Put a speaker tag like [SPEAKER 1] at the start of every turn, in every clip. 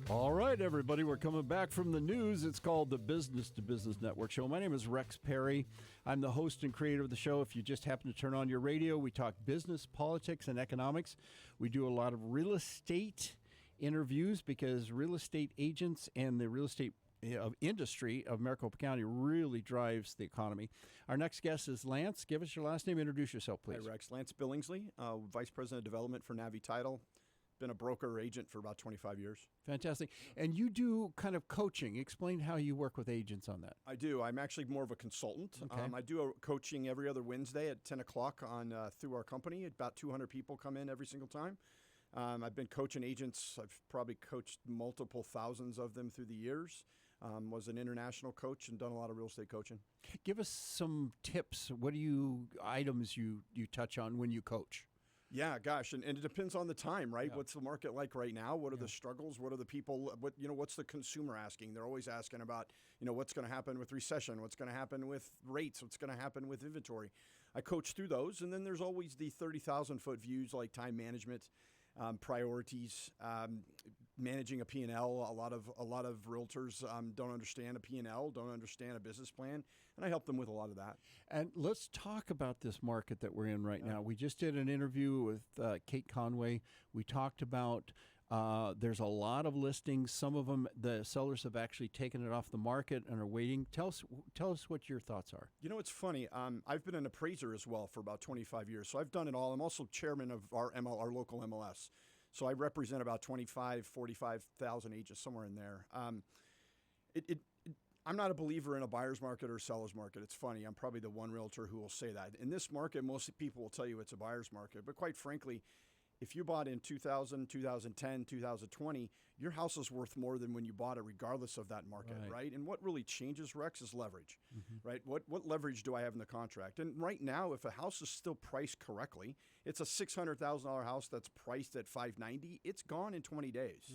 [SPEAKER 1] All right, everybody, we're coming back from the news. It's called the Business to Business Network Show. My name is Rex Perry. I'm the host and creator of the show. If you just happen to turn on your radio, we talk business, politics, and economics. We do a lot of real estate interviews because real estate agents and the real estate industry of Maricopa County really drives the economy. Our next guest is Lance. Give us your last name. Introduce yourself, please.
[SPEAKER 2] Hi, Rex. Lance Billingsley, Vice President of Development for Navi Title. Been a broker or agent for about 25 years.
[SPEAKER 1] Fantastic. And you do kind of coaching. Explain how you work with agents on that.
[SPEAKER 2] I do. I'm actually more of a consultant.
[SPEAKER 1] Okay.
[SPEAKER 2] I do a coaching every other Wednesday at 10 o'clock through our company. About 200 people come in every single time. I've been coaching agents. I've probably coached multiple thousands of them through the years. Was an international coach and done a lot of real estate coaching.
[SPEAKER 1] Give us some tips. What are items you touch on when you coach?
[SPEAKER 2] Yeah, gosh, and it depends on the time, right?
[SPEAKER 1] Yeah.
[SPEAKER 2] What's the market like right now? What are the struggles? What are the people? What's the consumer asking? They're always asking about, what's going to happen with recession? What's going to happen with rates? What's going to happen with inventory? I coach through those, and then there's always the 30,000-foot views like time management, priorities, managing a P&L. A lot of realtors don't understand a P&L, don't understand a business plan, and I help them with a lot of that.
[SPEAKER 1] And let's talk about this market that we're in right now. We just did an interview with Kate Conway. We talked about there's a lot of listings. Some of them, the sellers have actually taken it off the market and are waiting. Tell us what your thoughts are.
[SPEAKER 2] It's funny. I've been an appraiser as well for about 25 years, so I've done it all. I'm also chairman of our local MLS. So I represent about 45,000 agents, somewhere in there. I'm not a believer in a buyer's market or a seller's market. It's funny. I'm probably the one realtor who will say that. In this market, most people will tell you it's a buyer's market. But quite frankly, if you bought in 2000, 2010, 2020, your house is worth more than when you bought it, regardless of that market, right? And what really changes, Rex, is leverage, right? What leverage do I have in the contract? And right now, if a house is still priced correctly, it's a $600,000 house that's priced at $590,000, it's gone in 20 days.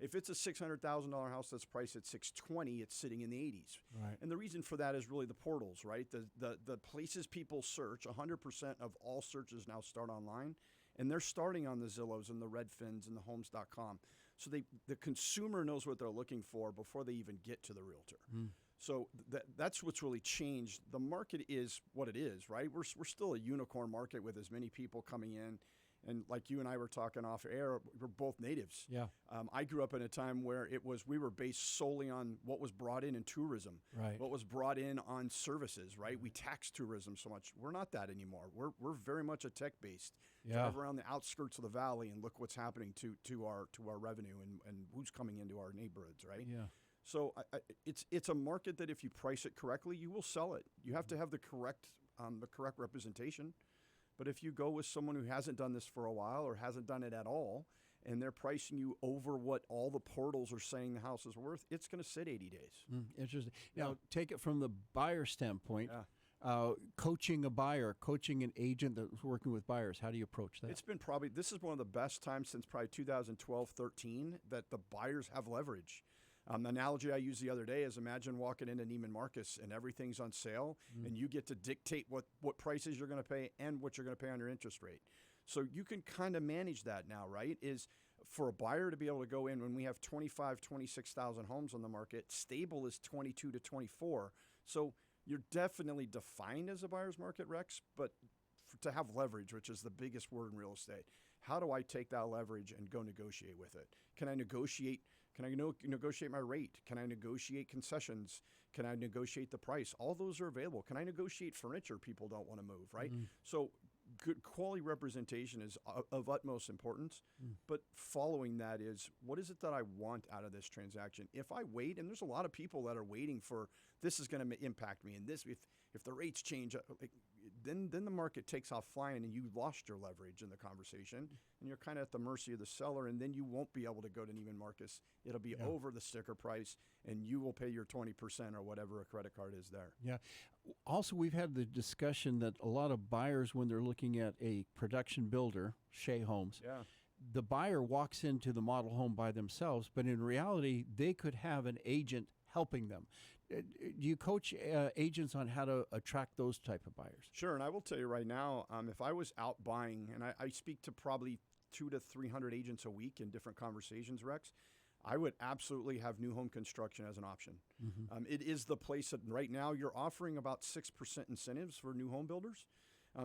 [SPEAKER 2] If it's a $600,000 house that's priced at $620,000, it's sitting in the 80s.
[SPEAKER 1] Right.
[SPEAKER 2] And the reason for that is really the portals, right? The places people search, 100% of all searches now start online. And they're starting on the Zillows and the Redfins and the Homes.com. So the consumer knows what they're looking for before they even get to the realtor. So that's what's really changed. The market is what it is, right? We're still a unicorn market with as many people coming in. And like you and I were talking off air, we're both natives.
[SPEAKER 1] Yeah.
[SPEAKER 2] I grew up in a time where we were based solely on what was brought in tourism,
[SPEAKER 1] Right.
[SPEAKER 2] what was brought in on services, right? We tax tourism so much. We're not that anymore. We're very much a tech based. Drive around the outskirts of the valley and look what's happening to our revenue and who's coming into our neighborhoods, right?
[SPEAKER 1] Yeah.
[SPEAKER 2] So it's a market that if you price it correctly, you will sell it. You have to have the correct representation. But if you go with someone who hasn't done this for a while or hasn't done it at all, and they're pricing you over what all the portals are saying the house is worth, it's going to sit 80 days.
[SPEAKER 1] Interesting. Now, take it from the buyer standpoint.
[SPEAKER 2] Yeah.
[SPEAKER 1] Coaching a buyer, coaching an agent that's working with buyers. How do you approach that?
[SPEAKER 2] It's been this is one of the best times since probably 2012, 13 that the buyers have leverage. The analogy I used the other day is imagine walking into Neiman Marcus and everything's on sale and you get to dictate what prices you're going to pay and what you're going to pay on your interest rate. So you can kind of manage that now, right? Is for a buyer to be able to go in when we have 26,000 homes on the market, stable is 22 to 24. So you're definitely defined as a buyer's market, Rex, but to have leverage, which is the biggest word in real estate, how do I take that leverage and go negotiate with it? Can I negotiate? Can I negotiate my rate? Can I negotiate concessions? Can I negotiate the price? All those are available. Can I negotiate furniture people don't want to move, right? So good quality representation is of utmost importance, but following that is, what is it that I want out of this transaction? If I wait, and there's a lot of people that are waiting for, this is going to impact me, and this, if the rates change, then the market takes off flying and you lost your leverage in the conversation, and you're kind of at the mercy of the seller, and then you won't be able to go to Neiman Marcus. It'll be over the sticker price, and you will pay your 20% or whatever a credit card is there.
[SPEAKER 1] Yeah. Also, we've had the discussion that a lot of buyers, when they're looking at a production builder, Shea Homes, the buyer walks into the model home by themselves, but in reality, they could have an agent helping them. Do you coach agents on how to attract those type of buyers?
[SPEAKER 2] Sure, and I will tell you right now, if I was out buying, and I speak to probably 200 to 300 agents a week in different conversations, Rex, I would absolutely have new home construction as an option. It is the place that right now you're offering about 6% incentives for new home builders.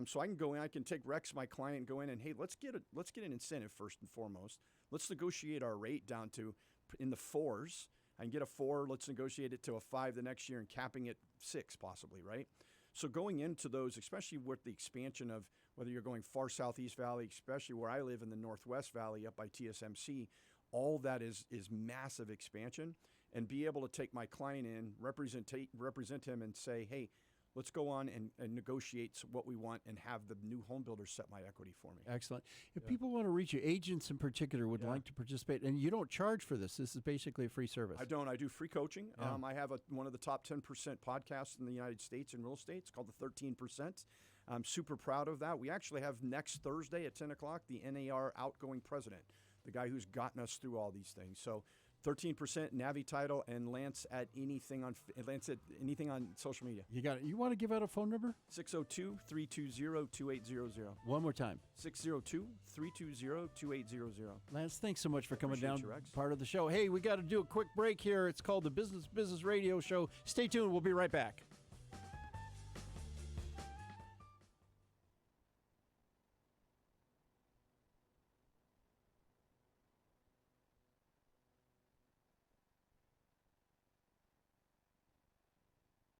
[SPEAKER 2] So I can go in, I can take Rex, my client, go in and, hey, let's get an incentive first and foremost. Let's negotiate our rate down to in the 4s. I can get a 4, let's negotiate it to a 5 the next year and capping it 6 possibly, right? So going into those, especially with the expansion of whether you're going far Southeast Valley, especially where I live in the Northwest Valley up by TSMC, all that is massive expansion, and be able to take my client in, represent him and say, hey, let's go on and negotiate what we want and have the new home builders set my equity for me.
[SPEAKER 1] Excellent. If people want to reach you, agents in particular would like to participate, and you don't charge for this. This is basically a free service.
[SPEAKER 2] I don't. I do free coaching. I have one of the top 10% podcasts in the United States in real estate. It's called The 13%. I'm super proud of that. We actually have next Thursday at 10 o'clock the NAR outgoing president, the guy who's gotten us through all these things. So 13%, Navi Title, and Lance at anything on social media.
[SPEAKER 1] You got it. You want to give out a phone number?
[SPEAKER 2] 602-320-2800.
[SPEAKER 1] One more time.
[SPEAKER 2] 602-320-2800.
[SPEAKER 1] Lance, thanks so much for coming down,
[SPEAKER 2] you, Rex.
[SPEAKER 1] part of the show. Hey, we got to do a quick break here. It's called the Business Radio Show. Stay tuned. We'll be right back.